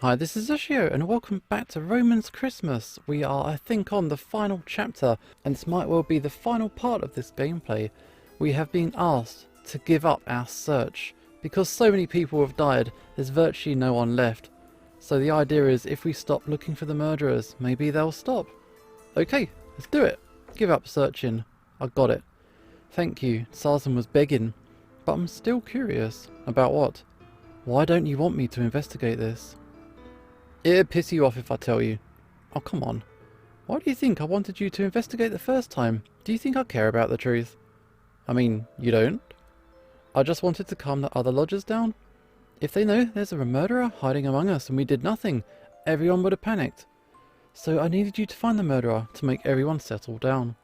Hi, this is Ushio, and welcome back to Roman's Christmas. We are, I think, on the final chapter, and this might well be the final part of this gameplay. We have been asked to give up our search. Because so many people have died, there's virtually no one left. So the idea is, if we stop looking for the murderers, maybe they'll stop. Okay, let's do it. Give up searching. I got it. Thank you, Sarzan was begging. But I'm still curious. About what? Why don't you want me to investigate this? It'd piss you off if I tell you. Oh, come on. Why do you think I wanted you to investigate the first time? Do you think I care about the truth? I mean, you don't? I just wanted to calm the other lodgers down. If they know there's a murderer hiding among us and we did nothing, everyone would have panicked. So I needed you to find the murderer to make everyone settle down.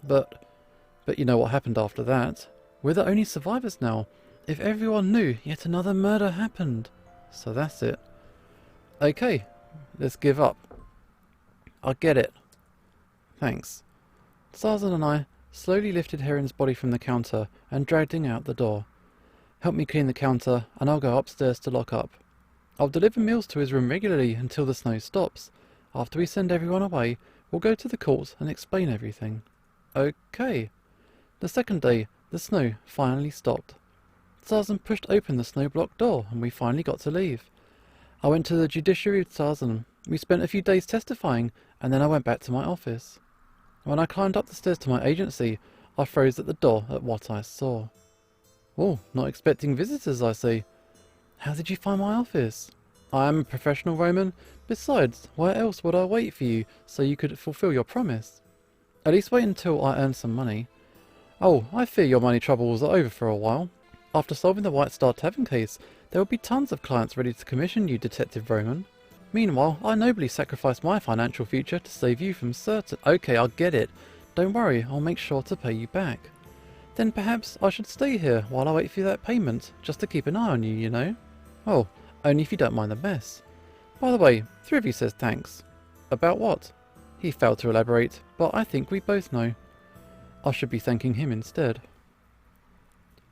But you know what happened after that. We're the only survivors now. If everyone knew, yet another murder happened. So that's it. Okay, let's give up. I get it. Thanks. Sarzan and I slowly lifted Heron's body from the counter and dragged him out the door. Help me clean the counter and I'll go upstairs to lock up. I'll deliver meals to his room regularly until the snow stops. After we send everyone away, we'll go to the court and explain everything. Okay. The second day, the snow finally stopped. Sarzan pushed open the snow-blocked door and we finally got to leave. I went to the judiciary with Sarzan. We spent a few days testifying, and then I went back to my office. When I climbed up the stairs to my agency, I froze at the door at what I saw. Oh, not expecting visitors, I see. How did you find my office? I am a professional, Roman. Besides, where else would I wait for you so you could fulfill your promise? At least wait until I earn some money. Oh, I fear your money troubles are over for a while. After solving the White Star Tavern case, there will be tons of clients ready to commission you, Detective Roman. Meanwhile, I nobly sacrificed my financial future to save you from certain— Okay, I'll get it. Don't worry, I'll make sure to pay you back. Then perhaps I should stay here while I wait for that payment, just to keep an eye on you, you know? Well, only if you don't mind the mess. By the way, three of you says thanks. About what? He failed to elaborate, but I think we both know. I should be thanking him instead.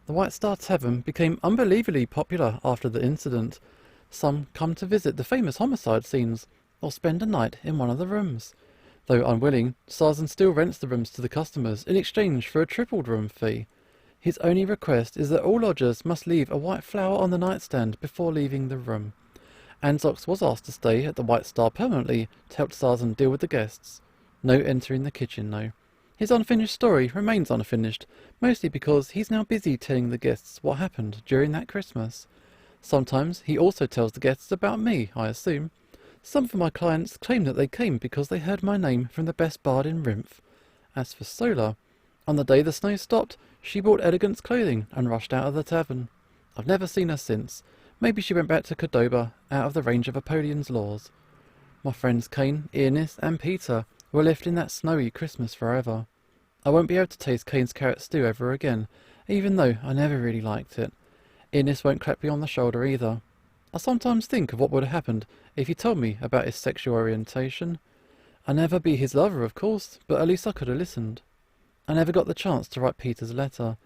The White Star Tavern became unbelievably popular after the incident. Some come to visit the famous homicide scenes, or spend a night in one of the rooms. Though unwilling, Sarzan still rents the rooms to the customers in exchange for a tripled room fee. His only request is that all lodgers must leave a white flower on the nightstand before leaving the room. Anzox was asked to stay at the White Star permanently to help Sarzan deal with the guests. No entering the kitchen, though. His unfinished story remains unfinished, mostly because he's now busy telling the guests what happened during that Christmas. Sometimes he also tells the guests about me, I assume. Some of my clients claim that they came because they heard my name from the best bard in Rimph. As for Sola, on the day the snow stopped, she bought Elegant's clothing and rushed out of the tavern. I've never seen her since. Maybe she went back to Cordoba, out of the range of Apollion's laws. My friends Cain, Ionis and Peter were left in that snowy Christmas forever. I won't be able to taste Cain's carrot stew ever again, even though I never really liked it. Ionis won't clap me on the shoulder either. I sometimes think of what would have happened if he told me about his sexual orientation. I'd never be his lover, of course, but at least I could have listened. I never got the chance to write Peter's letter,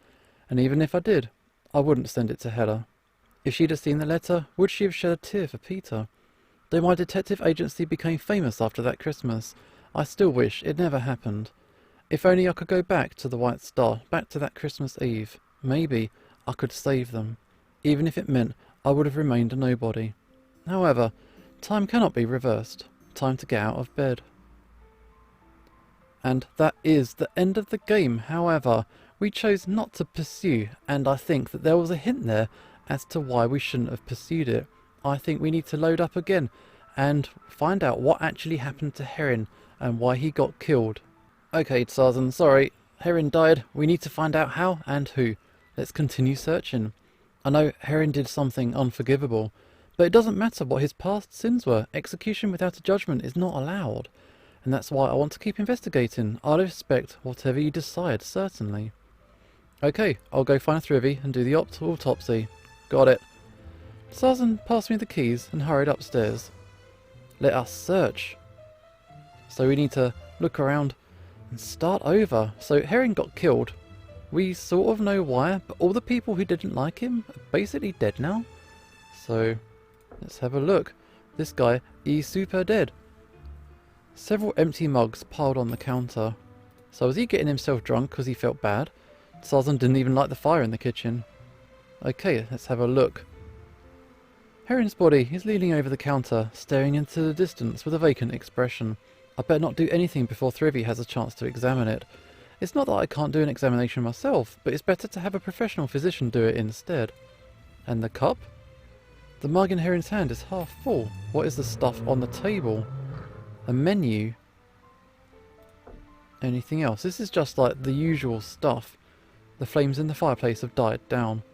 and even if I did, I wouldn't send it to Hela. If she'd have seen the letter, would she have shed a tear for Peter? Though my detective agency became famous after that Christmas, I still wish it never happened. If only I could go back to the White Star, back to that Christmas Eve. Maybe I could save them, even if it meant I would have remained a nobody. However, time cannot be reversed. Time to get out of bed. And that is the end of the game. However, we chose not to pursue, and I think that there was a hint there as to why we shouldn't have pursued it. I think we need to load up again and find out what actually happened to Heron and why he got killed. Okay, Sarzan, sorry. Heron died. We need to find out how and who. Let's continue searching. I know Heron did something unforgivable, but it doesn't matter what his past sins were. Execution without a judgment is not allowed. And that's why I want to keep investigating. I'll respect whatever you decide, certainly. Okay, I'll go find Thrivy and do the autopsy. Got it. Sarzan passed me the keys and hurried upstairs. Let us search. So we need to look around and start over. So Herring got killed. We sort of know why, but all the people who didn't like him are basically dead now. So let's have a look. This guy is super dead. Several empty mugs piled on the counter. So was he getting himself drunk because he felt bad? Tarzan didn't even light the fire in the kitchen. Okay, let's have a look. Heron's body is leaning over the counter, staring into the distance with a vacant expression. I better not do anything before Thrivy has a chance to examine it. It's not that I can't do an examination myself, but it's better to have a professional physician do it instead. And the cup? The mug in Heron's hand is half full. What is the stuff on the table? A menu? Anything else? This is just like the usual stuff. The flames in the fireplace have died down.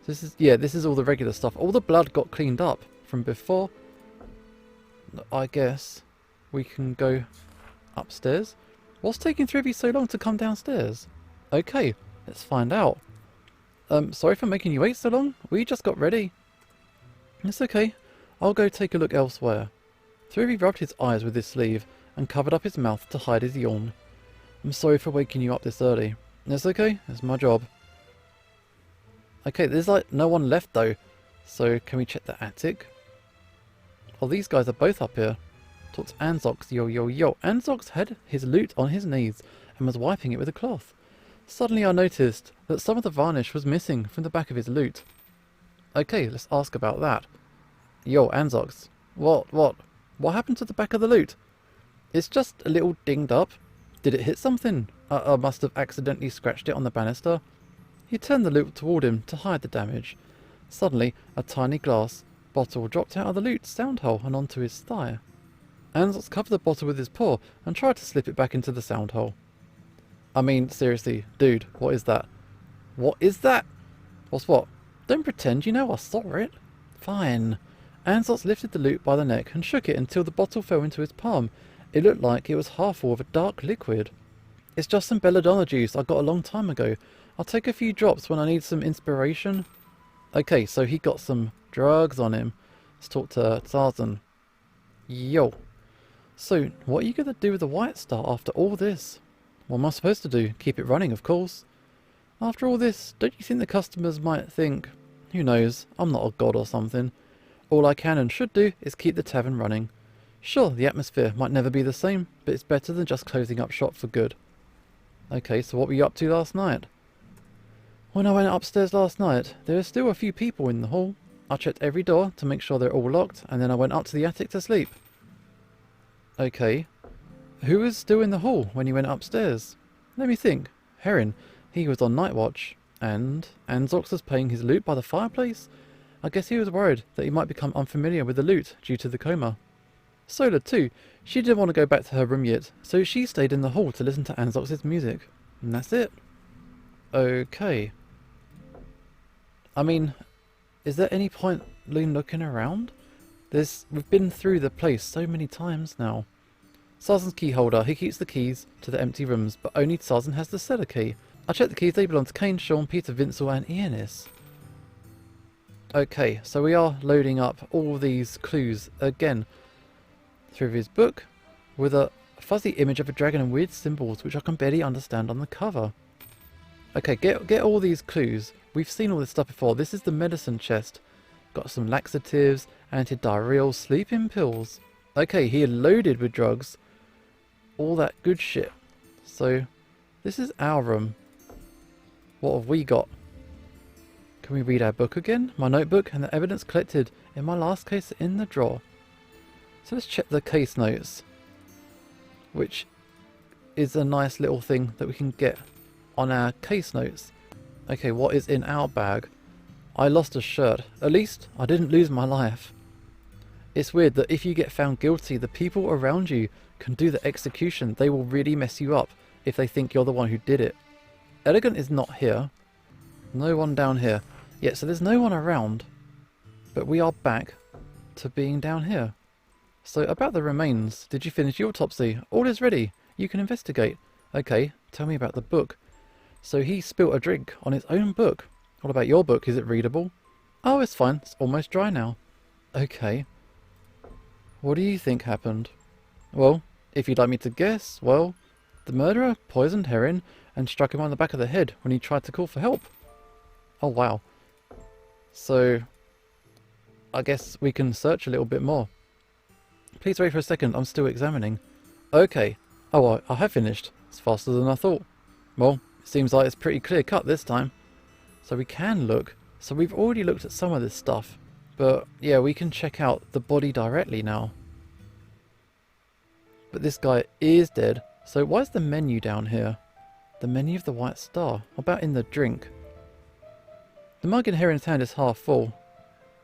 This is all the regular stuff. All the blood got cleaned up from before. I guess we can go upstairs. What's taking Thrivy so long to come downstairs? Okay, let's find out. Sorry for making you wait so long. We just got ready. It's okay. I'll go take a look elsewhere. Thrivy rubbed his eyes with his sleeve and covered up his mouth to hide his yawn. I'm sorry for waking you up this early. It's okay. It's my job. Okay, there's like no one left though. So can we check the attic? Oh, these guys are both up here. Talk to Anzox. Yo, yo, yo. Anzox had his loot on his knees and was wiping it with a cloth. Suddenly I noticed that some of the varnish was missing from the back of his loot. Okay, let's ask about that. Yo, Anzox. What happened to the back of the loot? It's just a little dinged up. Did it hit something? I must have accidentally scratched it on the banister. He turned the loot toward him to hide the damage. Suddenly, a tiny glass bottle dropped out of the loot sound hole and onto his thigh. Anzox covered the bottle with his paw and tried to slip it back into the sound hole. I mean, seriously, dude, what is that? What is that? What's what? Don't pretend you know I saw it. Fine. Anzox lifted the loot by the neck and shook it until the bottle fell into his palm. It looked like it was half full of a dark liquid. It's just some belladonna juice I got a long time ago. I'll take a few drops when I need some inspiration. Okay, so he got some drugs on him. Let's talk to Tarzan. Yo. So, what are you going to do with the White Star after all this? What am I supposed to do? Keep it running, of course. After all this, don't you think the customers might think, who knows, I'm not a god or something. All I can and should do is keep the tavern running. Sure, the atmosphere might never be the same, but it's better than just closing up shop for good. Okay, so what were you up to last night? When I went upstairs last night, there were still a few people in the hall. I checked every door to make sure they're all locked, and then I went up to the attic to sleep. Okay. Who was still in the hall when you went upstairs? Let me think. Heron, he was on night watch. And Anzox was paying his loot by the fireplace? I guess he was worried that he might become unfamiliar with the loot due to the coma. Sola too. She didn't want to go back to her room yet, so she stayed in the hall to listen to Anzox's music. And that's it. Okay. I mean, is there any point in looking around? We've been through the place so many times now. Tarzan's key holder. He keeps the keys to the empty rooms, but only Tarzan has the cellar key. I checked the keys. They belong to Kane, Sean, Peter, Vincel and Ionis. Okay, so we are loading up all these clues again through his book with a fuzzy image of a dragon and weird symbols which I can barely understand on the cover. Okay, get all these clues. We've seen all this stuff before. This is the medicine chest. Got some laxatives, antidiarrheal, sleeping pills. Okay, he loaded with drugs. All that good shit. So, this is our room. What have we got? Can we read our book again? My notebook and the evidence collected in my last case in the drawer. So let's check the case notes. Which is a nice little thing that we can get on our case notes. Okay, what is in our bag? I lost a shirt. At least I didn't lose my life. It's weird that if you get found guilty, the people around you can do the execution. They will really mess you up if they think you're the one who did it. Elegant is not here. No one down here. Yeah, so there's no one around. But we are back to being down here. So about the remains, did you finish your autopsy? All is ready. You can investigate. Okay, tell me about the book. So he spilt a drink on his own book. What about your book? Is it readable? Oh, it's fine. It's almost dry now. Okay. What do you think happened? Well, if you'd like me to guess, well, the murderer poisoned Heron and struck him on the back of the head when he tried to call for help. Oh, wow. So, I guess we can search a little bit more. Please wait for a second, I'm still examining. Okay. Oh, I have finished. It's faster than I thought. Well, it seems like it's pretty clear cut this time. So we can look. So we've already looked at some of this stuff. But yeah, we can check out the body directly now. But this guy is dead. So why is the menu down here? The menu of the White Star. What about in the drink? The mug in Heron's hand is half full.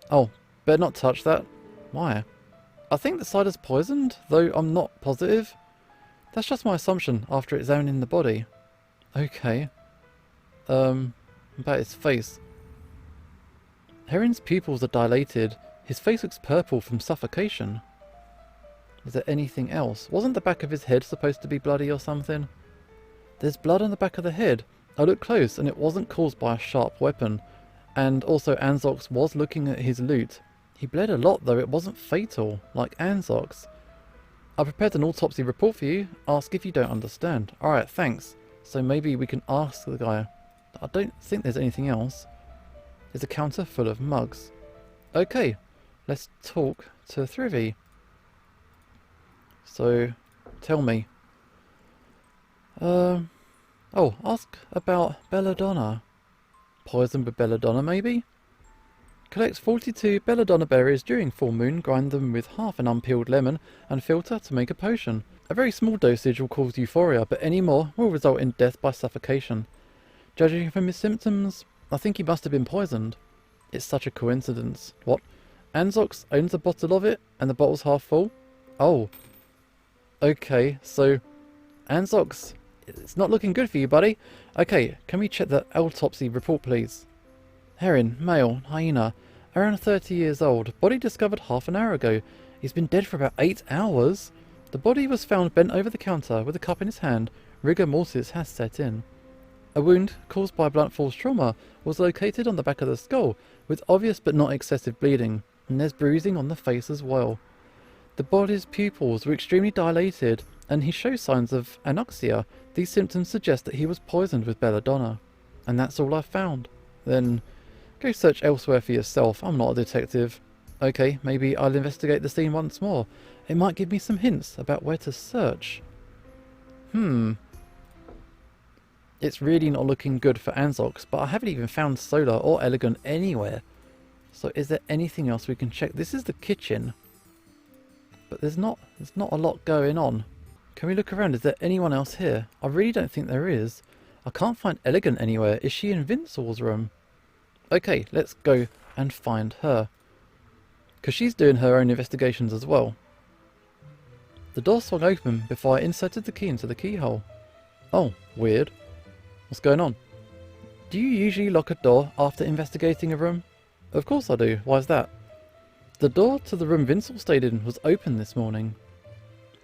Oh, better not touch that. Why? I think the cider's poisoned, though I'm not positive. That's just my assumption after examining the body. Okay. About his face. Heron's pupils are dilated. His face looks purple from suffocation. Is there anything else? Wasn't the back of his head supposed to be bloody or something? There's blood on the back of the head. I looked close and it wasn't caused by a sharp weapon. And also Anzox was looking at his loot. He bled a lot though, it wasn't fatal, like Anzox. I prepared an autopsy report for you. Ask if you don't understand. Alright, thanks. So maybe we can ask the guy. I don't think there's anything else. There's a counter full of mugs. Okay, let's talk to Thrivy. So, tell me. Oh, ask about belladonna. Poison with belladonna, maybe? Collect 42 belladonna berries during full moon, grind them with half an unpeeled lemon, and filter to make a potion. A very small dosage will cause euphoria, but any more will result in death by suffocation. Judging from his symptoms, I think he must have been poisoned. It's such a coincidence. What? Anzox owns a bottle of it, and the bottle's half full? Oh. Okay, so Anzox, it's not looking good for you, buddy. Okay, can we check the autopsy report, please? Heron, male, hyena, around 30 years old. Body discovered half an hour ago. He's been dead for about 8 hours. The body was found bent over the counter with a cup in his hand. Rigor mortis has set in. A wound caused by blunt force trauma was located on the back of the skull, with obvious but not excessive bleeding, and there's bruising on the face as well. The body's pupils were extremely dilated, and he shows signs of anoxia. These symptoms suggest that he was poisoned with belladonna. And that's all I've found. Then go search elsewhere for yourself. I'm not a detective. Okay, maybe I'll investigate the scene once more. It might give me some hints about where to search. It's really not looking good for Anzox, but I haven't even found Solar or Elegant anywhere. So is there anything else we can check? This is the kitchen. But there's not a lot going on. Can we look around? Is there anyone else here? I really don't think there is. I can't find Elegant anywhere. Is she in Vincent's room? Okay, let's go and find her. Because she's doing her own investigations as well. The door swung open before I inserted the key into the keyhole. Oh, weird. What's going on? Do you usually lock a door after investigating a room? Of course I do. Why is that? The door to the room Vincent stayed in was open this morning.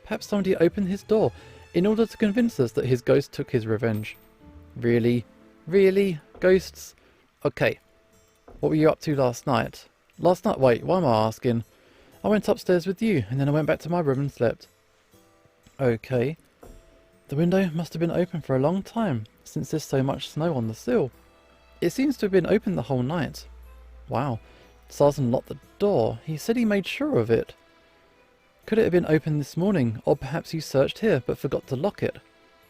Perhaps somebody opened his door in order to convince us that his ghost took his revenge. Really? Really? Ghosts? Okay. What were you up to last night? Last night? Wait, why am I asking? I went upstairs with you, and then I went back to my room and slept. Okay. The window must have been open for a long time, since there's so much snow on the sill. It seems to have been open the whole night. Wow. Sarsen locked the door. He said he made sure of it. Could it have been open this morning, or perhaps you searched here but forgot to lock it?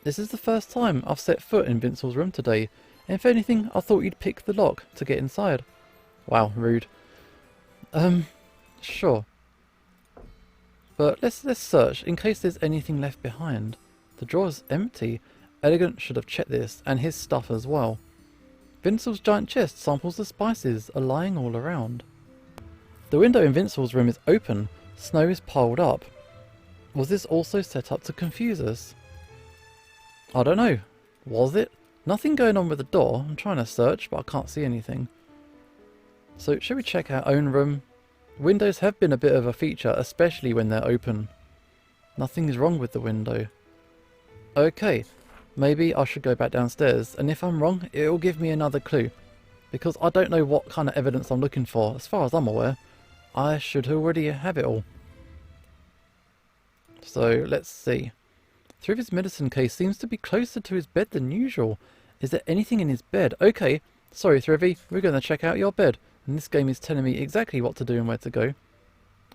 This is the first time I've set foot in Vincent's room today, and if anything, I thought you'd pick the lock to get inside. Wow, rude. Sure. But let's search, in case there's anything left behind. The drawer's empty. Elegant should have checked this, and his stuff as well. Vincent's giant chest samples the spices are lying all around. The window in Vincent's room is open. Snow is piled up. Was this also set up to confuse us? I don't know. Was it? Nothing going on with the door. I'm trying to search, but I can't see anything. So, shall we check our own room? Windows have been a bit of a feature, especially when they're open. Nothing is wrong with the window. Okay, maybe I should go back downstairs, and if I'm wrong, it'll give me another clue. Because I don't know what kind of evidence I'm looking for. As far as I'm aware, I should already have it all. So, let's see. Through his medicine case seems to be closer to his bed than usual. Is there anything in his bed? Okay, sorry Thrivy, we're going to check out your bed. And this game is telling me exactly what to do and where to go.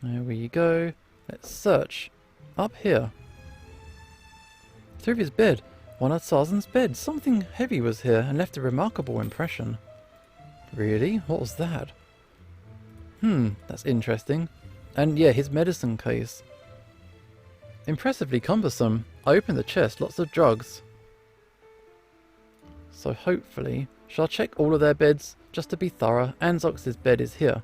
There we go. Let's search. Up here. Through his bed. One of Sarzan's beds. Something heavy was here and left a remarkable impression. Really? What was that? That's interesting. And yeah, his medicine case. Impressively cumbersome. I opened the chest, lots of drugs. So hopefully, shall I check all of their beds just to be thorough? Anzox's bed is here.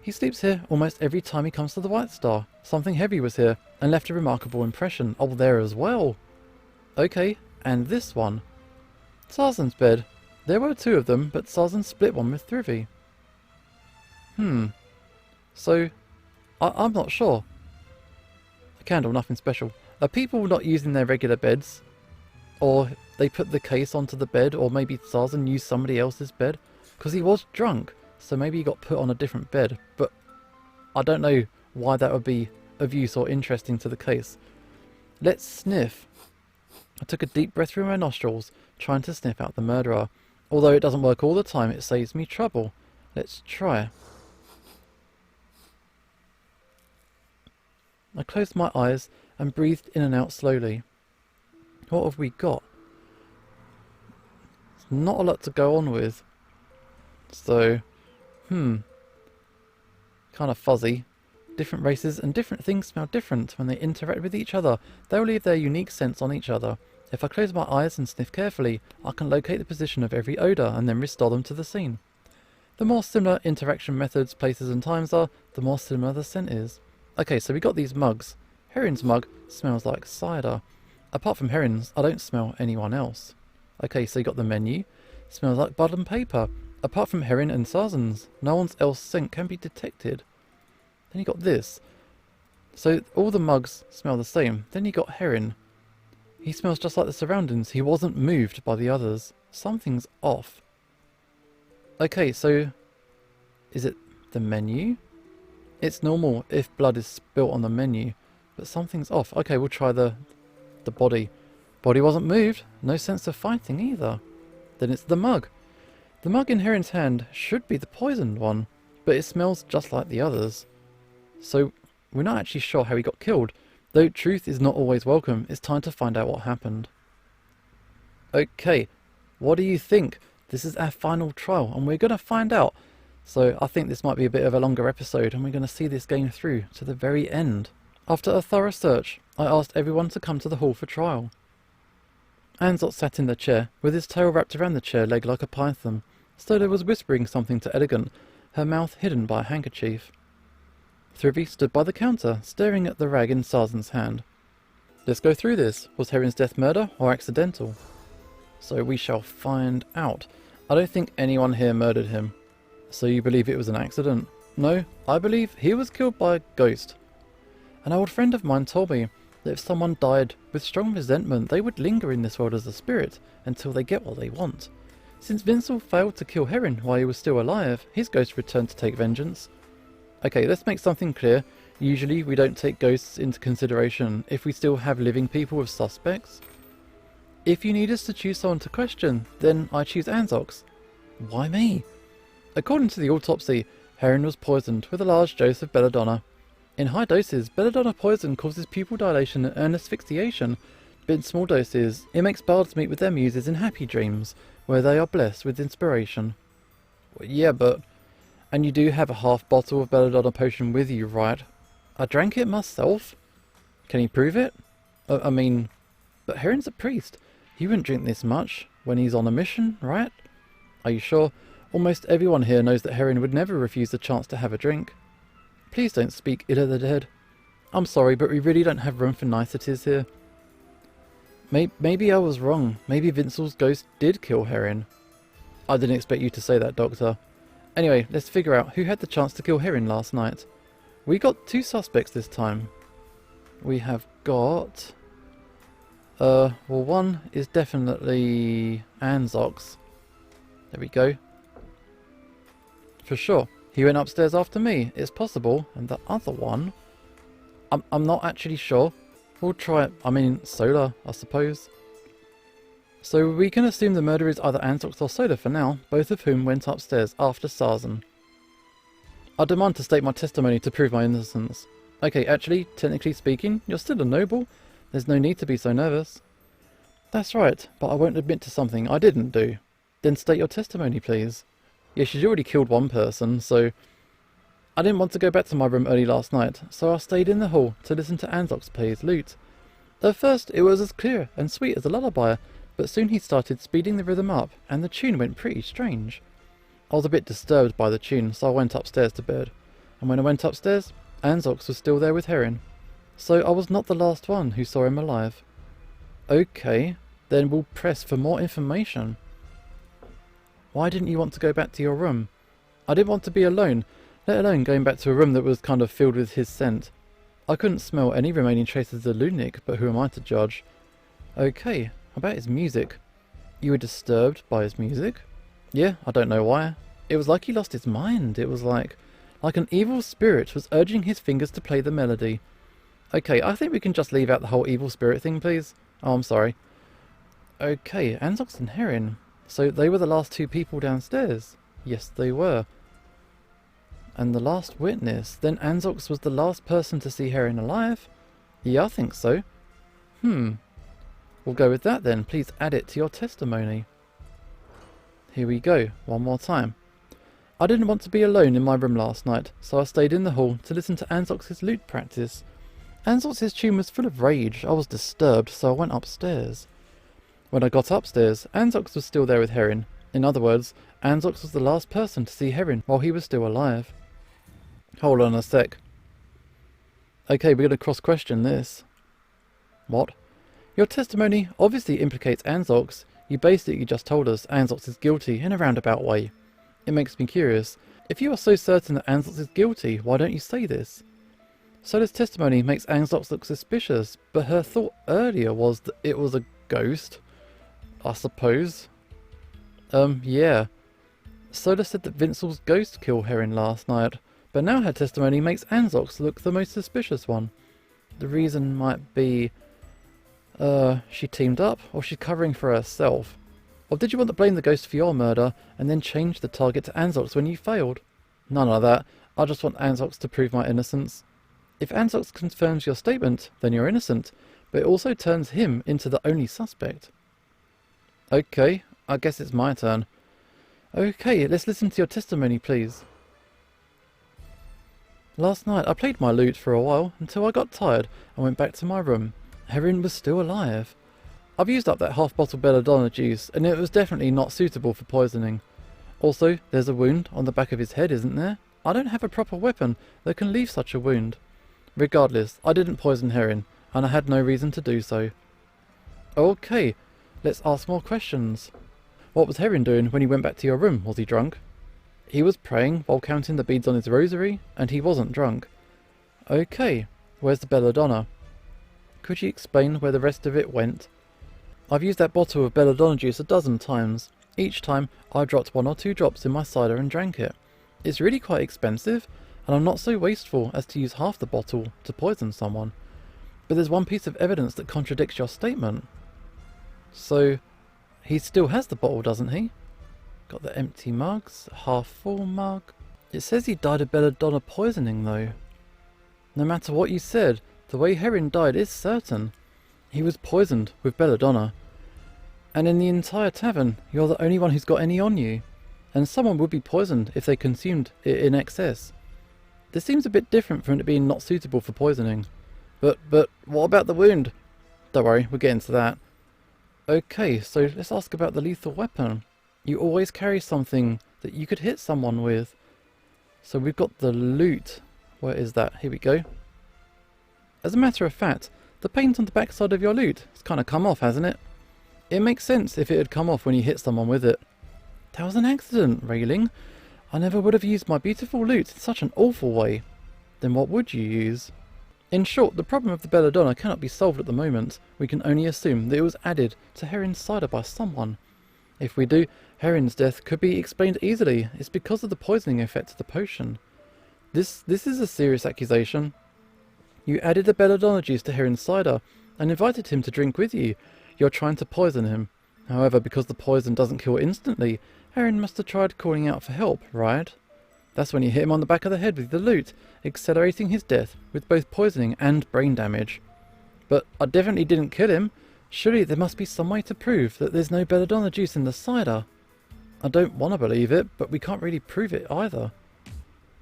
He sleeps here almost every time he comes to the White Star. Something heavy was here and left a remarkable impression. Oh, there as well. Okay, and this one. Sarzan's bed. There were 2 of them, but Sarzan split one with Thrivy. So, I'm not sure. A candle, nothing special. Are people not using their regular beds? Or they put the case onto the bed, or maybe Sarzan used somebody else's bed? Because he was drunk, so maybe he got put on a different bed. But I don't know why that would be of use or interesting to the case. Let's sniff. I took a deep breath through my nostrils, trying to sniff out the murderer. Although it doesn't work all the time, it saves me trouble. Let's try. I closed my eyes and breathed in and out slowly. What have we got? There's not a lot to go on with. So, kind of fuzzy. Different races and different things smell different when they interact with each other. They'll leave their unique scents on each other. If I close my eyes and sniff carefully, I can locate the position of every odour and then restore them to the scene. The more similar interaction methods, places and times are, the more similar the scent is. Okay, so we got these mugs. Heron's mug smells like cider. Apart from Heron's, I don't smell anyone else. Okay, so you got the menu. Smells like blood and paper. Apart from Heron and Sarzan's, no one's else scent can be detected. Then you got this. So all the mugs smell the same. Then you got Heron. He smells just like the surroundings. He wasn't moved by the others. Something's off. Okay, so is it the menu? It's normal if blood is spilt on the menu, but something's off. Okay, we'll try the body. Body wasn't moved. No sense of fighting either. Then it's the mug. The mug in Heron's hand should be the poisoned one, but it smells just like the others. So we're not actually sure how he got killed. Though truth is not always welcome, it's time to find out what happened. Okay, what do you think? This is our final trial, and we're going to find out. So I think this might be a bit of a longer episode, and we're going to see this game through to the very end. After a thorough search, I asked everyone to come to the hall for trial. Anzot sat in the chair, with his tail wrapped around the chair leg like a python. Stola was whispering something to Elegant, her mouth hidden by a handkerchief. Thrivy stood by the counter, staring at the rag in Sarzan's hand. Let's go through this. Was Heron's death murder or accidental? So we shall find out. I don't think anyone here murdered him. So you believe it was an accident? No, I believe he was killed by a ghost. An old friend of mine told me that if someone died with strong resentment, they would linger in this world as a spirit until they get what they want. Since Vincel failed to kill Heron while he was still alive, his ghost returned to take vengeance. Okay, let's make something clear. Usually we don't take ghosts into consideration if we still have living people as suspects. If you need us to choose someone to question, then I choose Anzox. Why me? According to the autopsy, Heron was poisoned with a large dose of belladonna. In high doses, belladonna poison causes pupil dilation and asphyxiation, but in small doses, it makes bards meet with their muses in happy dreams, where they are blessed with inspiration. Well, yeah, but... And you do have a half bottle of belladonna potion with you, right? I drank it myself? Can he prove it? I mean... But Heron's a priest. He wouldn't drink this much when he's on a mission, right? Are you sure? Almost everyone here knows that Heron would never refuse the chance to have a drink. Please don't speak ill of the dead. I'm sorry, but we really don't have room for niceties here. Maybe I was wrong. Maybe Vincel's ghost did kill Heron. I didn't expect you to say that, Doctor. Anyway, let's figure out who had the chance to kill Heron last night. We got 2 suspects this time. We have got... well, one is definitely Anzox. There we go. For sure. He went upstairs after me. It's possible. And the other one... I'm not actually sure. We'll try it. I mean, Solar, I suppose. So we can assume the murderer is either Anzox or Solar for now, both of whom went upstairs after Sarzan. I demand to state my testimony to prove my innocence. Okay, actually, technically speaking, you're still a noble. There's no need to be so nervous. That's right, but I won't admit to something I didn't do. Then state your testimony, please. Yeah, she's already killed one person, so... I didn't want to go back to my room early last night, so I stayed in the hall to listen to Anzox play his lute. At first, it was as clear and sweet as a lullaby, but soon he started speeding the rhythm up, and the tune went pretty strange. I was a bit disturbed by the tune, so I went upstairs to bed. And when I went upstairs, Anzox was still there with Heron. So I was not the last one who saw him alive. Okay, then we'll press for more information. Why didn't you want to go back to your room? I didn't want to be alone, let alone going back to a room that was kind of filled with his scent. I couldn't smell any remaining traces of the lunatic, but who am I to judge? Okay, about his music. You were disturbed by his music? Yeah, I don't know why. It was like he lost his mind. It was like an evil spirit was urging his fingers to play the melody. Okay, I think we can just leave out the whole evil spirit thing, please. Oh, I'm sorry. Okay, Anzox and Heron. So they were the last two people downstairs? Yes, they were. And the last witness? Then Anzox was the last person to see Heron alive? Yeah, I think so. We'll go with that then. Please add it to your testimony. Here we go, one more time. I didn't want to be alone in my room last night, so I stayed in the hall to listen to Anzox's lute practice. Anzox's tune was full of rage. I was disturbed, so I went upstairs. When I got upstairs, Anzox was still there with Heron. In other words, Anzox was the last person to see Heron while he was still alive. Hold on a sec. Okay, we're going to cross-question this. What? Your testimony obviously implicates Anzox. You basically just told us Anzox is guilty in a roundabout way. It makes me curious. If you are so certain that Anzox is guilty, why don't you say this? Sola's testimony makes Anzox look suspicious, but her thought earlier was that it was a ghost. I suppose. Yeah. Sola said that Vincel's ghost killed Heron last night, but now her testimony makes Anzox look the most suspicious one. The reason might be... she teamed up, or she's covering for herself. Or did you want to blame the ghost for your murder, and then change the target to Anzox when you failed? None of that. I just want Anzox to prove my innocence. If Anzox confirms your statement, then you're innocent, but it also turns him into the only suspect. Okay, I guess it's my turn. Okay, let's listen to your testimony, please. Last night I played my lute for a while, until I got tired and went back to my room. Heron was still alive. I've used up that half-bottle belladonna juice, and it was definitely not suitable for poisoning. Also, there's a wound on the back of his head, isn't there? I don't have a proper weapon that can leave such a wound. Regardless, I didn't poison Heron, and I had no reason to do so. Okay, let's ask more questions. What was Heron doing when he went back to your room? Was he drunk? He was praying while counting the beads on his rosary, and he wasn't drunk. Okay, where's the belladonna? Could you explain where the rest of it went? I've used that bottle of belladonna juice a dozen times. Each time, I dropped 1 or 2 drops in my cider and drank it. It's really quite expensive, and I'm not so wasteful as to use half the bottle to poison someone. But there's one piece of evidence that contradicts your statement. So, he still has the bottle, doesn't he? Got the empty mugs, half full mug. It says he died of belladonna poisoning though. No matter what you said, the way Heron died is certain. He was poisoned with belladonna. And in the entire tavern, you're the only one who's got any on you. And someone would be poisoned if they consumed it in excess. This seems a bit different from it being not suitable for poisoning. But what about the wound? Don't worry, we'll get into that. Okay, so let's ask about the lethal weapon. You always carry something that you could hit someone with. So we've got the lute. Where is that? Here we go. As a matter of fact, the paint on the backside of your lute has kind of come off, hasn't it? It makes sense if it had come off when you hit someone with it. That was an accident, Railing. I never would have used my beautiful lute in such an awful way. Then what would you use? In short, the problem of the belladonna cannot be solved at the moment. We can only assume that it was added to Heron's cider by someone. If we do, Heron's death could be explained easily. It's because of the poisoning effect of the potion. This is a serious accusation. You added the belladonna juice to Heron's cider and invited him to drink with you. You're trying to poison him. However, because the poison doesn't kill instantly, Heron must have tried calling out for help, right? That's when you hit him on the back of the head with the loot, accelerating his death with both poisoning and brain damage. But I definitely didn't kill him. Surely there must be some way to prove that there's no belladonna juice in the cider. I don't want to believe it, but we can't really prove it either.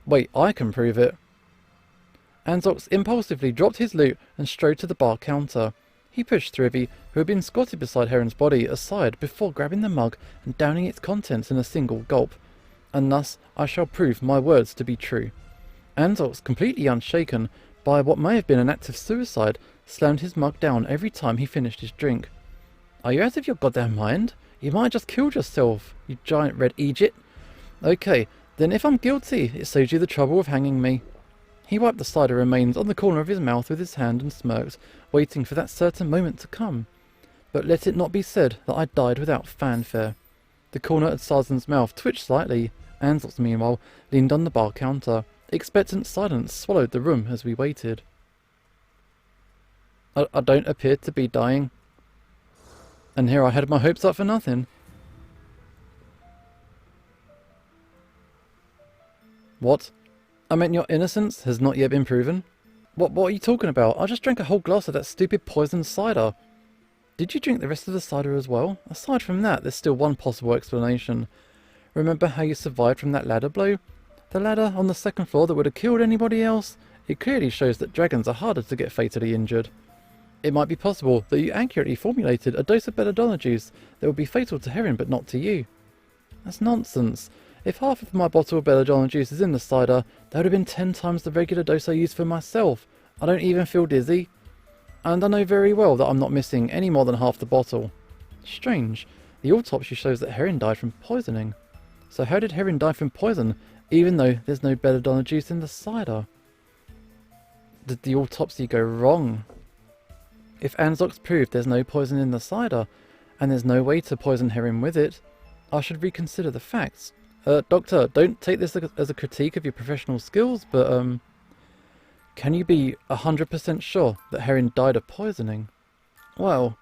Wait, I can prove it. Anzox impulsively dropped his loot and strode to the bar counter. He pushed Thrivy, who had been squatted beside Heron's body, aside before grabbing the mug and downing its contents in a single gulp. And thus I shall prove my words to be true. Anzox, completely unshaken by what may have been an act of suicide, slammed his mug down every time he finished his drink. Are you out of your goddamn mind? You might have just killed yourself, you giant red Egypt. Okay, then if I'm guilty, it saves you the trouble of hanging me. He wiped the cider remains on the corner of his mouth with his hand and smirked, waiting for that certain moment to come. But let it not be said that I died without fanfare. The corner of Sarzan's mouth twitched slightly. Anzox, meanwhile, leaned on the bar counter. Expectant silence swallowed the room as we waited. I don't appear to be dying. And here I had my hopes up for nothing. What? I meant your innocence has not yet been proven? What are you talking about? I just drank a whole glass of that stupid poisoned cider. Did you drink the rest of the cider as well? Aside from that, there's still one possible explanation. Remember how you survived from that ladder blow? The ladder on the second floor that would have killed anybody else? It clearly shows that dragons are harder to get fatally injured. It might be possible that you accurately formulated a dose of belladonna juice that would be fatal to Heron but not to you. That's nonsense. If half of my bottle of belladonna juice is in the cider, that would have been 10 times the regular dose I used for myself. I don't even feel dizzy. And I know very well that I'm not missing any more than half the bottle. Strange. The autopsy shows that Heron died from poisoning. So how did Heron die from poison, even though there's no belladonna juice in the cider? Did the autopsy go wrong? If Anzox proved there's no poison in the cider, and there's no way to poison Heron with it, I should reconsider the facts. Doctor, don't take this as a critique of your professional skills, but, can you be 100% sure that Heron died of poisoning? Well,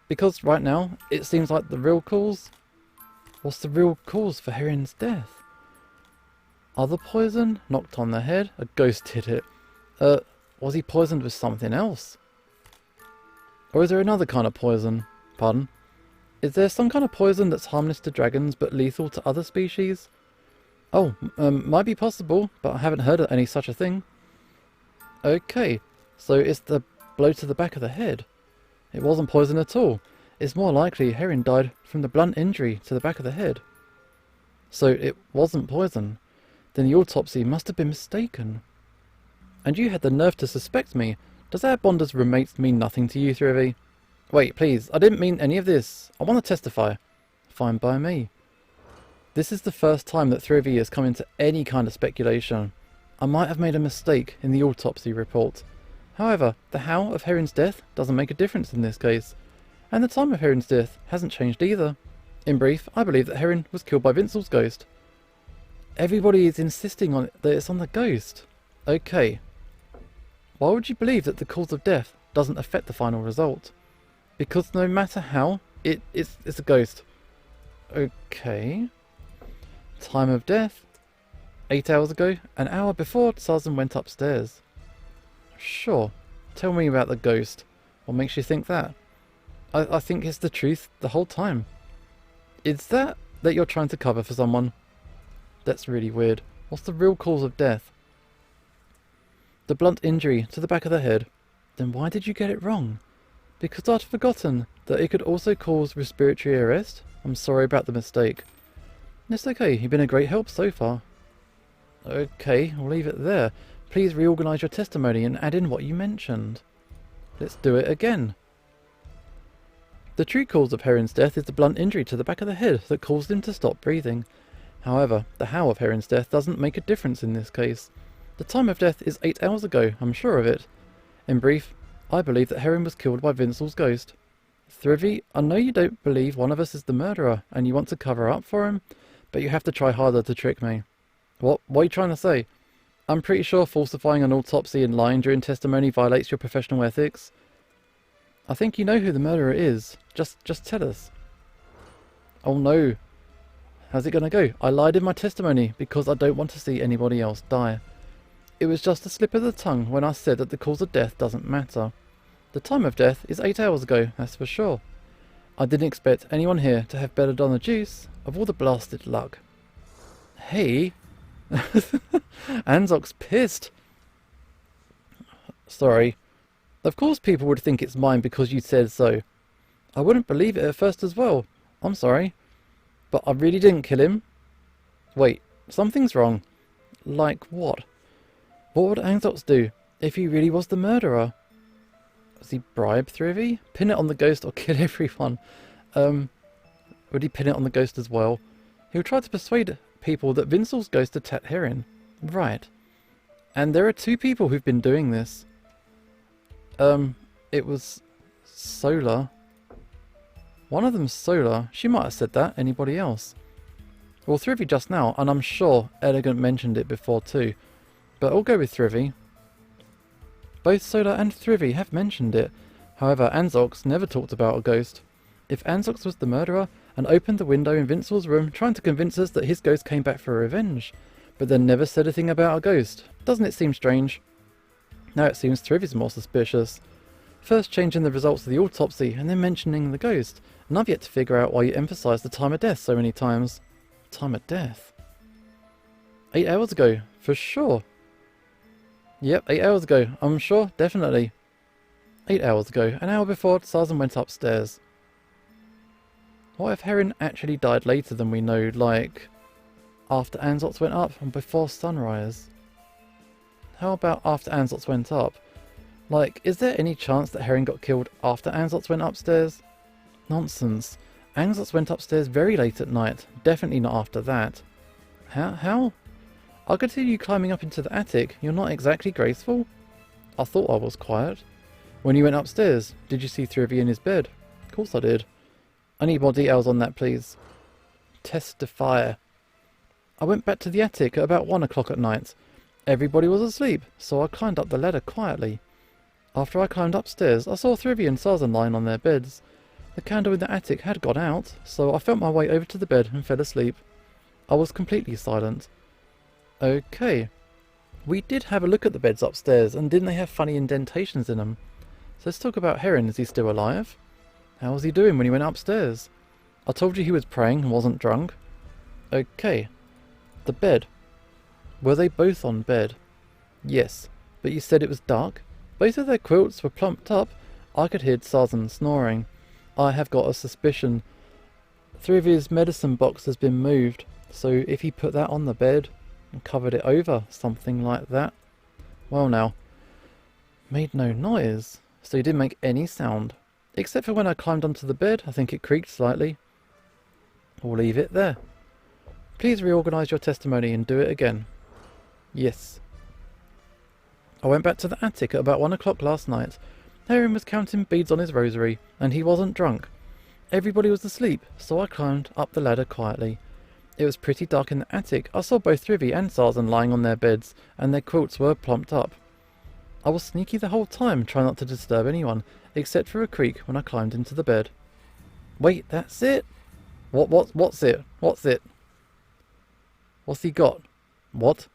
because right now, it seems like the real cause... What's the real cause for Heron's death? Other poison? Knocked on the head? A ghost did it. Was he poisoned with something else? Or is there another kind of poison? Pardon? Is there some kind of poison that's harmless to dragons but lethal to other species? Oh, might be possible, but I haven't heard of any such a thing. Okay, so it's the blow to the back of the head. It wasn't poison at all. It's more likely Heron died from the blunt injury to the back of the head. So it wasn't poison. Then the autopsy must have been mistaken. And you had the nerve to suspect me. Does our bond as roommates mean nothing to you, Thrivy? Wait, please, I didn't mean any of this. I want to testify. Fine by me. This is the first time that Thrivy has come into any kind of speculation. I might have made a mistake in the autopsy report. However, the how of Heron's death doesn't make a difference in this case. And the time of Heron's death hasn't changed either. In brief, I believe that Heron was killed by Vincel's ghost. Everybody is insisting on it that it's on the ghost. Okay. Why would you believe that the cause of death doesn't affect the final result? Because no matter how, it's a ghost. Okay. Time of death. 8 hours ago, an hour before Sarzan went upstairs. Sure. Tell me about the ghost. What makes you think that? I think it's the truth the whole time. Is that you're trying to cover for someone? That's really weird. What's the real cause of death? The blunt injury to the back of the head. Then why did you get it wrong? Because I'd forgotten that it could also cause respiratory arrest. I'm sorry about the mistake. It's okay, you've been a great help so far. Okay, I'll leave it there. Please reorganise your testimony and add in what you mentioned. Let's do it again. The true cause of Heron's death is the blunt injury to the back of the head that caused him to stop breathing. However, the how of Heron's death doesn't make a difference in this case. The time of death is 8 hours ago, I'm sure of it. In brief, I believe that Heron was killed by Vincel's ghost. Thrivy, I know you don't believe one of us is the murderer and you want to cover up for him, but you have to try harder to trick me. What are you trying to say? I'm pretty sure falsifying an autopsy and lying during testimony violates your professional ethics. I think you know who the murderer is. Just tell us. Oh no. how's it gonna go? I lied in my testimony because I don't want to see anybody else die. It was just a slip of the tongue when I said that the cause of death doesn't matter. The time of death is 8 hours ago, that's for sure. I didn't expect anyone here to have betted on the juice of all the blasted luck. Hey! Anzok's pissed. Sorry. Of course people would think it's mine because you said so. I wouldn't believe it at first as well. I'm sorry. But I really didn't kill him. Wait, something's wrong. Like what? What would Anzox do if he really was the murderer? Does he bribe Thrivy? Pin it on the ghost or kill everyone? Would he pin it on the ghost as well? He would try to persuade people that Vincel's ghost attacked Heron. Right. And there are 2 people who've been doing this. It was Solar. One of them's Solar. She might have said that. Anybody else? Well, Thrivy just now, and I'm sure Elegant mentioned it before too. But I'll go with Thrivy. Both Solar and Thrivy have mentioned it. However, Anzox never talked about a ghost. If Anzox was the murderer and opened the window in Vincel's room trying to convince us that his ghost came back for revenge, but then never said a thing about a ghost, doesn't it seem strange? Now it seems Thrivy's more suspicious. First changing the results of the autopsy and then mentioning the ghost, and I've yet to figure out why you emphasise the time of death so many times. Time of death? 8 hours ago, for sure. Yep, 8 hours ago, I'm sure, definitely. 8 hours ago, an hour before Sarzan went upstairs. What if Heron actually died later than we know, like after Anzox went up and before sunrise? How about after Anzox went up? Like, is there any chance that Heron got killed after Anzox went upstairs? Nonsense. Anzox went upstairs very late at night, definitely not after that. How? I could see you climbing up into the attic, you're not exactly graceful. I thought I was quiet. When you went upstairs, did you see Thrivy in his bed? Of course I did. I need more details on that, please. Testify. I went back to the attic at about 1 o'clock at night. Everybody was asleep, so I climbed up the ladder quietly. After I climbed upstairs, I saw Thrivy and Sarzan lying on their beds. The candle in the attic had gone out, so I felt my way over to the bed and fell asleep. I was completely silent. Okay. We did have a look at the beds upstairs, and didn't they have funny indentations in them? So let's talk about Heron. Is he still alive? How was he doing when he went upstairs? I told you he was praying and wasn't drunk. Okay. The bed. Were they both on bed? Yes, but you said it was dark. Both of their quilts were plumped up. I could hear Sarzan snoring. I have got a suspicion. Thrivy's medicine box has been moved, so if he put that on the bed and covered it over, something like that. Well now, made no noise, so he didn't make any sound. Except for when I climbed onto the bed, I think it creaked slightly. We'll leave it there. Please reorganise your testimony and do it again. Yes. I went back to the attic at about 1 o'clock last night. Heron was counting beads on his rosary, and he wasn't drunk. Everybody was asleep, so I climbed up the ladder quietly. It was pretty dark in the attic. I saw both Thrivy and Sarzan lying on their beds, and their quilts were plumped up. I was sneaky the whole time, trying not to disturb anyone, except for a creak when I climbed into the bed. Wait, that's it? What's it? What's it? What's he got? What?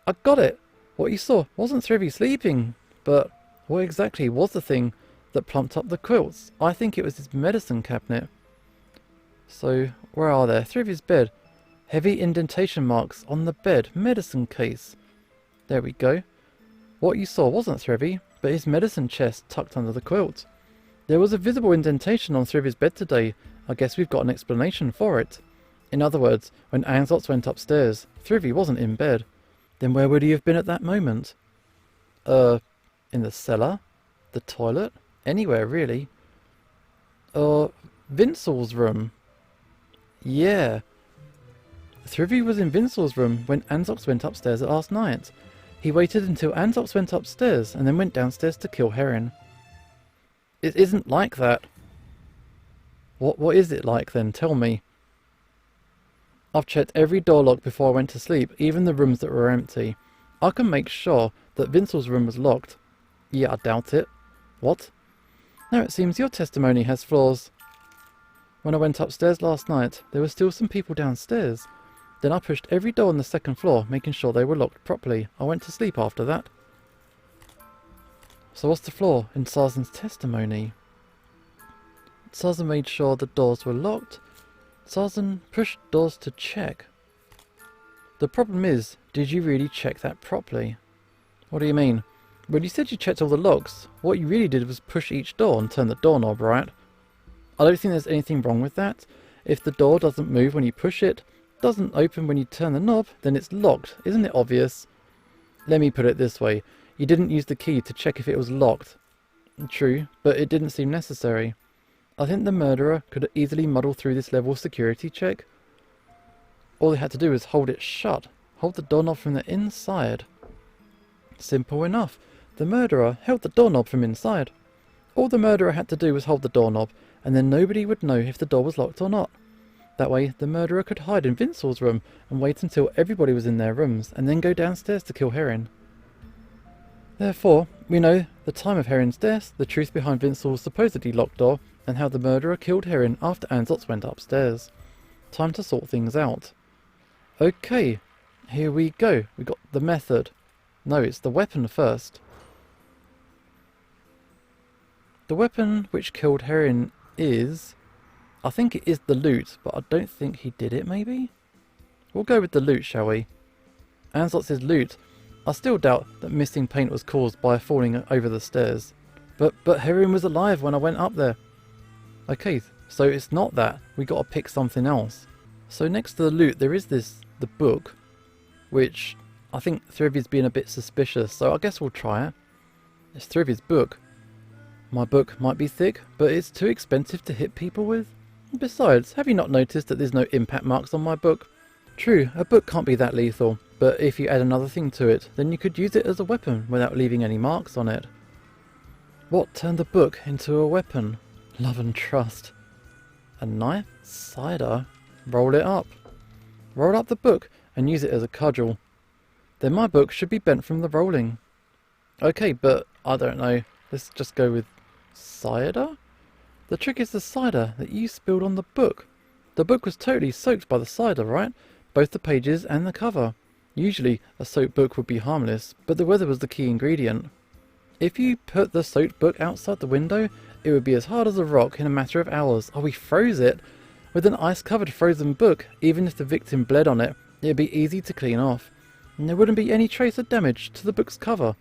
I got it! What you saw wasn't Thrivy sleeping, but what exactly was the thing that plumped up the quilts? I think it was his medicine cabinet. So, where are they? Thrivy's bed. Heavy indentation marks on the bed. Medicine case. There we go. What you saw wasn't Thrivy, but his medicine chest tucked under the quilt. There was a visible indentation on Thrivy's bed today. I guess we've got an explanation for it. In other words, when Anzox went upstairs, Thrivy wasn't in bed. Then where would he have been at that moment? In the cellar? The toilet? Anywhere, really. Vincel's room. Yeah. Thrivy was in Vincel's room when Anzox went upstairs last night. He waited until Anzox went upstairs and then went downstairs to kill Heron. It isn't like that. What is it like then? Tell me. I've checked every door lock before I went to sleep, even the rooms that were empty. I can make sure that Vincel's room was locked. Yeah, I doubt it. What? Now it seems your testimony has flaws. When I went upstairs last night, there were still some people downstairs. Then I pushed every door on the second floor, making sure they were locked properly. I went to sleep after that. So what's the flaw in Sarzan's testimony? Sarzan made sure the doors were locked. Sarzan pushed doors to check. The problem is, did you really check that properly? What do you mean? When you said you checked all the locks, what you really did was push each door and turn the doorknob, right? I don't think there's anything wrong with that. If the door doesn't move when you push it, doesn't open when you turn the knob, then it's locked. Isn't it obvious? Let me put it this way. You didn't use the key to check if it was locked. True, but it didn't seem necessary. I think the murderer could easily muddle through this level of security check. All they had to do was hold it shut. Hold the doorknob from the inside. Simple enough. The murderer held the doorknob from inside. All the murderer had to do was hold the doorknob, and then nobody would know if the door was locked or not. That way, the murderer could hide in Vincel's room and wait until everybody was in their rooms, and then go downstairs to kill Heron. Therefore, we know the time of Heron's death, the truth behind Vincel's supposedly locked door, and how the murderer killed Heron after Ansatz went upstairs. Time to sort things out. Okay, here we go. We got the method. No, it's the weapon first. The weapon which killed Heron is... I think it is the loot, but I don't think he did it, maybe? We'll go with the loot, shall we? Ansatz's loot. I still doubt that missing paint was caused by falling over the stairs. But Heron was alive when I went up there. Okay, so it's not that. We gotta pick something else. So next to the loot there is the book, which I think Thrivy's being a bit suspicious, so I guess we'll try it. It's Thrivy's book. My book might be thick, but it's too expensive to hit people with. Besides, have you not noticed that there's no impact marks on my book? True, a book can't be that lethal, but if you add another thing to it, then you could use it as a weapon without leaving any marks on it. What turned the book into a weapon? Love and trust. A knife? Cider? Roll it up. Roll up the book and use it as a cudgel. Then my book should be bent from the rolling. Okay, but I don't know. Let's just go with cider? The trick is the cider that you spilled on the book. The book was totally soaked by the cider, right? Both the pages and the cover. Usually a soaked book would be harmless, but the weather was the key ingredient. If you put the soaked book outside the window, it would be as hard as a rock in a matter of hours. Oh, we froze it! With an ice-covered frozen book, even if the victim bled on it, it'd be easy to clean off. And there wouldn't be any trace of damage to the book's cover.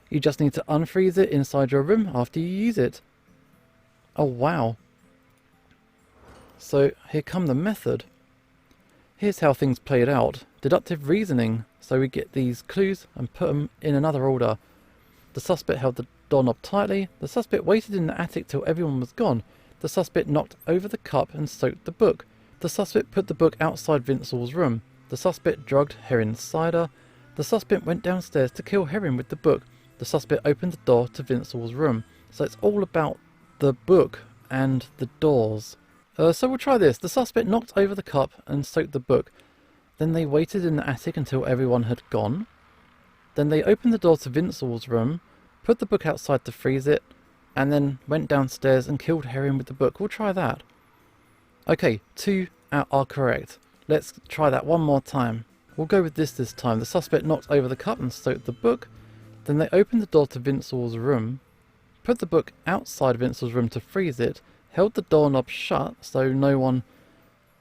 You just need to unfreeze it inside your room after you use it. Oh wow. So here come the method. Here's how things played out. Deductive reasoning. So we get these clues and put them in another order. The suspect held the doorknob tightly. The suspect waited in the attic till everyone was gone. The suspect knocked over the cup and soaked the book. The suspect put the book outside Vincel's room. The suspect drugged Heron's cider. The suspect went downstairs to kill Heron with the book. The suspect opened the door to Vincel's room. So it's all about the book and the doors. So we'll try this. The suspect knocked over the cup and soaked the book. Then they waited in the attic until everyone had gone. Then they opened the door to Vincel's room, put the book outside to freeze it, and then went downstairs and killed Heron with the book. We'll try that. Okay, 2 are correct. Let's try that one more time. We'll go with this time. The suspect knocked over the cup and soaked the book. Then they opened the door to Vincel's room, put the book outside Vincel's room to freeze it, held the doorknob shut so no one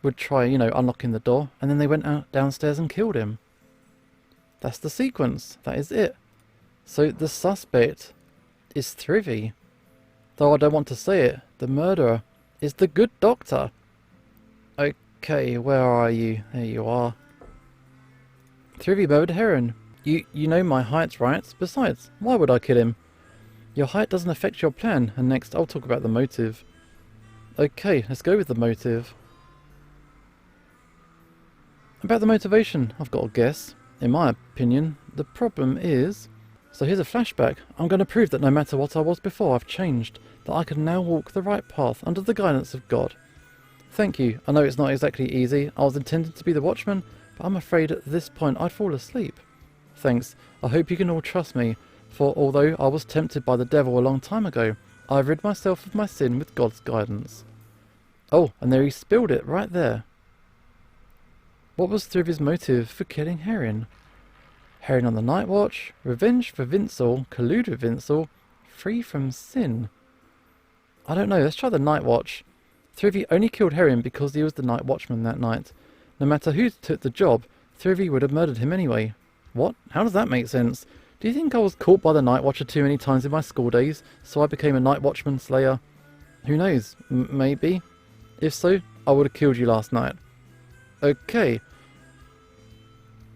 would try, unlocking the door, and then they went out downstairs and killed him. That's the sequence. That is it. So the suspect is Thrivy. Though I don't want to say it, the murderer is the good doctor. Okay, where are you? There you are. Thrivy murdered Heron. You know my height, right? Besides, why would I kill him? Your height doesn't affect your plan, and next I'll talk about the motive. Okay, let's go with the motive. About the motivation, I've got a guess. In my opinion, the problem is... So here's a flashback. I'm going to prove that no matter what I was before, I've changed. That I can now walk the right path under the guidance of God. Thank you. I know it's not exactly easy. I was intended to be the watchman, but I'm afraid at this point I'd fall asleep. Thanks. I hope you can all trust me, for although I was tempted by the devil a long time ago, I've rid myself of my sin with God's guidance. Oh, and there he spilled it, right there. What was Thrivvy's motive for killing Herring? Herring on the night watch, revenge for Vincel, collude with Vincel, free from sin. I don't know, let's try the night watch. Thrivy only killed Herring because he was the night watchman that night. No matter who took the job, Thrivy would have murdered him anyway. What? How does that make sense? Do you think I was caught by the night watcher too many times in my school days, so I became a night watchman slayer? Who knows? Maybe. If so, I would have killed you last night. Okay.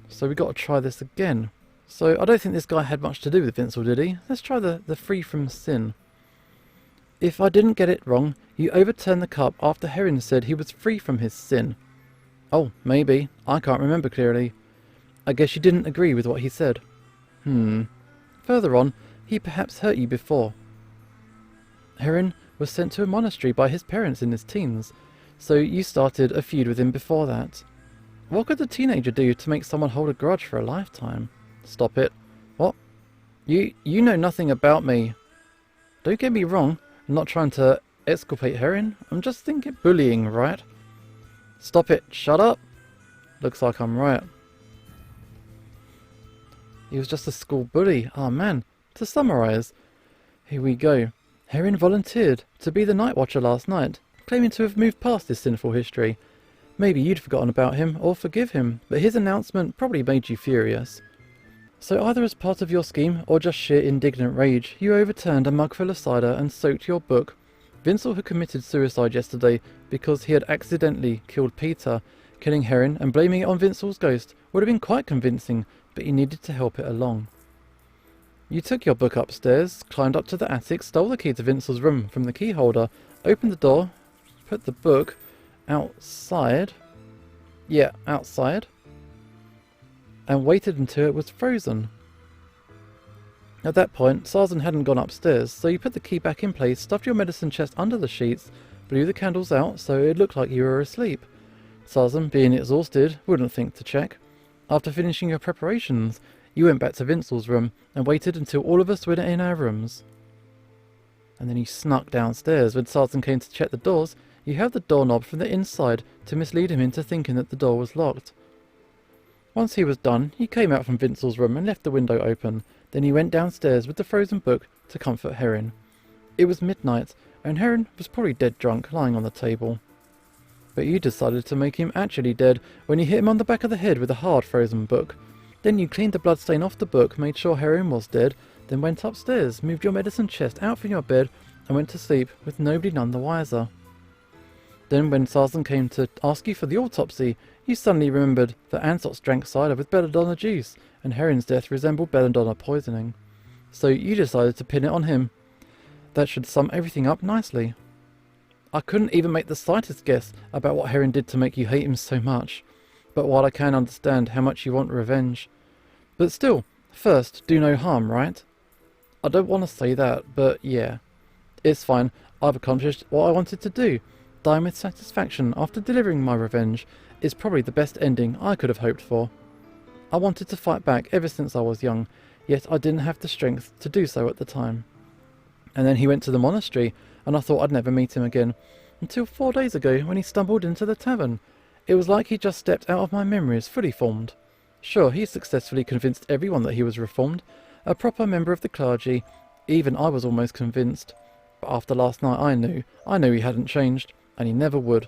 So we got to try this again. So I don't think this guy had much to do with Vincel, did he? Let's try the free from sin. If I didn't get it wrong, you overturned the cup after Herring said he was free from his sin. Oh, maybe. I can't remember clearly. I guess you didn't agree with what he said. Further on, he perhaps hurt you before. Herring was sent to a monastery by his parents in his teens, so you started a feud with him before that. What could a teenager do to make someone hold a grudge for a lifetime? Stop it. What? You know nothing about me. Don't get me wrong, I'm not trying to exculpate Herring. I'm just thinking bullying, right? Stop it. Shut up. Looks like I'm right. He was just a school bully. Oh man. To summarise, here we go. Herring volunteered to be the night watcher last night, claiming to have moved past his sinful history. Maybe you'd forgotten about him or forgive him, but his announcement probably made you furious. So either as part of your scheme or just sheer indignant rage, you overturned a mug full of cider and soaked your book. Vincel had committed suicide yesterday because he had accidentally killed Peter. Killing Herring and blaming it on Vincel's ghost would have been quite convincing, but you needed to help it along. You took your book upstairs, climbed up to the attic, stole the key to Vincel's room from the key holder, opened the door, put the book outside. Yeah, outside. And waited until it was frozen. At that point, Sarzan hadn't gone upstairs, so you put the key back in place, stuffed your medicine chest under the sheets, blew the candles out so it looked like you were asleep. Sarzan, being exhausted, wouldn't think to check. After finishing your preparations, you went back to Vincel's room and waited until all of us were in our rooms. And then you snuck downstairs. When Sarzan came to check the doors, you held the doorknob from the inside to mislead him into thinking that the door was locked. Once he was done, he came out from Vincel's room and left the window open. Then he went downstairs with the frozen book to comfort Herring. It was midnight, and Herring was probably dead drunk, lying on the table. But you decided to make him actually dead when you hit him on the back of the head with a hard frozen book. Then you cleaned the bloodstain off the book, made sure Herring was dead, then went upstairs, moved your medicine chest out from your bed, and went to sleep with nobody none the wiser. Then when Sarzan came to ask you for the autopsy, you suddenly remembered that Ansot's drank cider with belladonna juice, and Herring's death resembled belladonna poisoning. So you decided to pin it on him. That should sum everything up nicely. I couldn't even make the slightest guess about what Herring did to make you hate him so much. But while I can understand how much you want revenge. But still, first, do no harm, right? I don't want to say that, but yeah. It's fine, I've accomplished what I wanted to do. Dying with satisfaction after delivering my revenge is probably the best ending I could have hoped for. I wanted to fight back ever since I was young, yet I didn't have the strength to do so at the time. And then he went to the monastery, and I thought I'd never meet him again, until 4 days ago when he stumbled into the tavern. It was like he just stepped out of my memories fully formed. Sure, he successfully convinced everyone that he was reformed, a proper member of the clergy. Even I was almost convinced. But after last night I knew he hadn't changed, and he never would.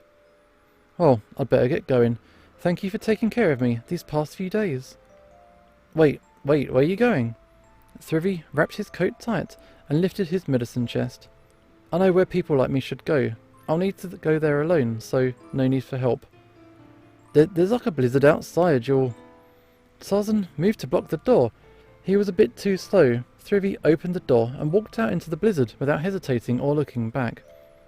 Well, I'd better get going. Thank you for taking care of me these past few days. Wait, where are you going? Thrivy wrapped his coat tight and lifted his medicine chest. I know where people like me should go. I'll need to go there alone, so no need for help. There's like a blizzard outside, Sarzan moved to block the door. He was a bit too slow. Thrivy opened the door and walked out into the blizzard without hesitating or looking back.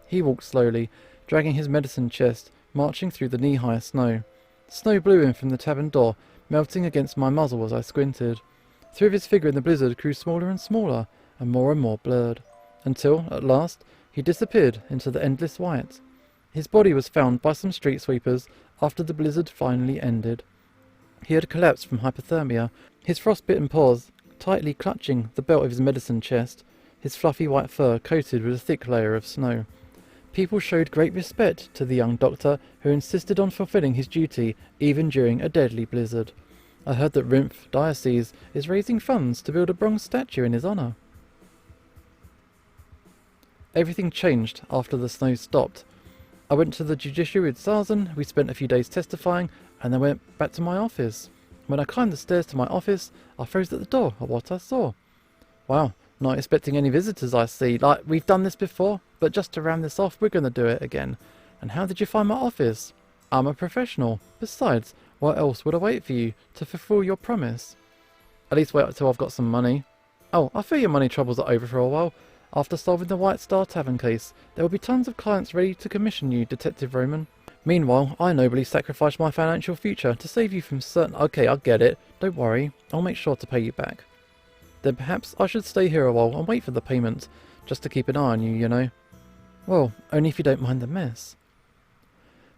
He walked slowly, dragging his medicine chest, marching through the knee-high snow. Snow blew in from the tavern door, melting against my muzzle as I squinted. Thrivy's figure in the blizzard grew smaller and smaller, and more blurred, until, at last, he disappeared into the endless white. His body was found by some street sweepers after the blizzard finally ended. He had collapsed from hypothermia, his frostbitten paws tightly clutching the belt of his medicine chest, his fluffy white fur coated with a thick layer of snow. People showed great respect to the young doctor who insisted on fulfilling his duty even during a deadly blizzard. I heard that Rimph Diocese is raising funds to build a bronze statue in his honour. Everything changed after the snow stopped. I went to the judiciary with Sarzan, we spent a few days testifying, and then went back to my office. When I climbed the stairs to my office, I froze at the door at what I saw. Wow, not expecting any visitors, I see. Like, we've done this before, but just to round this off, we're going to do it again. And how did you find my office? I'm a professional. Besides, what else would I wait for you to fulfill your promise? At least wait until I've got some money. Oh, I fear your money troubles are over for a while. After solving the White Star Tavern case, there will be tons of clients ready to commission you, Detective Roman. Meanwhile, I nobly sacrificed my financial future to save you from certain... Okay, I get it. Don't worry. I'll make sure to pay you back. Then perhaps I should stay here a while and wait for the payment, just to keep an eye on you, you know. Well, only if you don't mind the mess.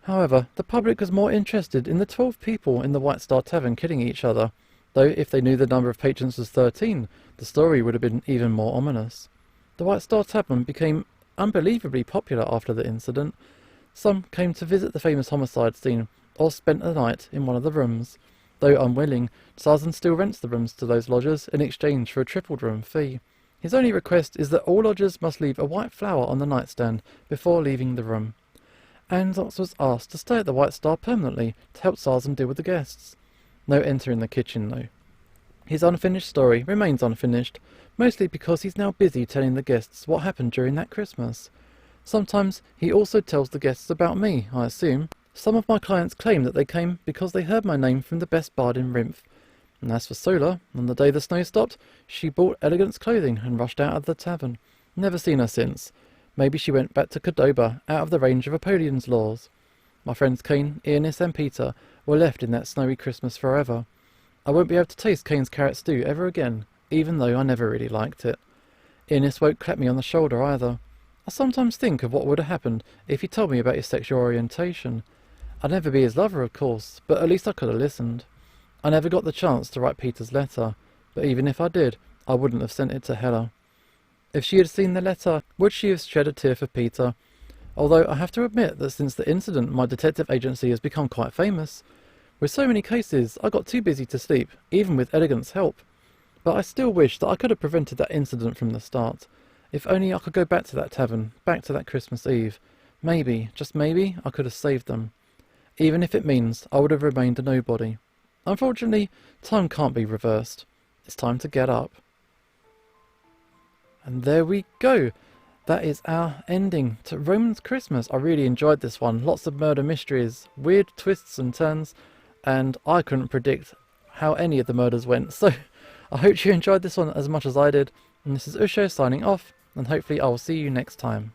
However, the public was more interested in the 12 people in the White Star Tavern killing each other, though if they knew the number of patrons was 13, the story would have been even more ominous. The White Star Tavern became unbelievably popular after the incident. Some came to visit the famous homicide scene, or spent the night in one of the rooms. Though unwilling, Sarzan still rents the rooms to those lodgers in exchange for a tripled room fee. His only request is that all lodgers must leave a white flower on the nightstand before leaving the room. Anzox was asked to stay at the White Star permanently to help Sarzan deal with the guests. No entering the kitchen though. His unfinished story remains unfinished, mostly because he's now busy telling the guests what happened during that Christmas. Sometimes he also tells the guests about me, I assume. Some of my clients claim that they came because they heard my name from the best bard in Rimph. And as for Sola, on the day the snow stopped, she bought Elegant's clothing and rushed out of the tavern. Never seen her since. Maybe she went back to Cordoba, out of the range of Apollion's laws. My friends Cain, Ionis and Peter were left in that snowy Christmas forever. I won't be able to taste Cain's carrot stew ever again, even though I never really liked it. Ionis won't clap me on the shoulder either. I sometimes think of what would have happened if he told me about his sexual orientation. I'd never be his lover, of course, but at least I could have listened. I never got the chance to write Peter's letter, but even if I did, I wouldn't have sent it to Hela. If she had seen the letter, would she have shed a tear for Peter? Although I have to admit that since the incident, my detective agency has become quite famous. With so many cases, I got too busy to sleep, even with Elegant's help. But I still wish that I could have prevented that incident from the start. If only I could go back to that tavern, back to that Christmas Eve. Maybe, just maybe, I could have saved them. Even if it means I would have remained a nobody. Unfortunately, time can't be reversed. It's time to get up. And there we go. That is our ending to Roman's Christmas. I really enjoyed this one. Lots of murder mysteries, weird twists and turns, and I couldn't predict how any of the murders went. So I hope you enjoyed this one as much as I did. And this is Usho signing off, and hopefully I will see you next time.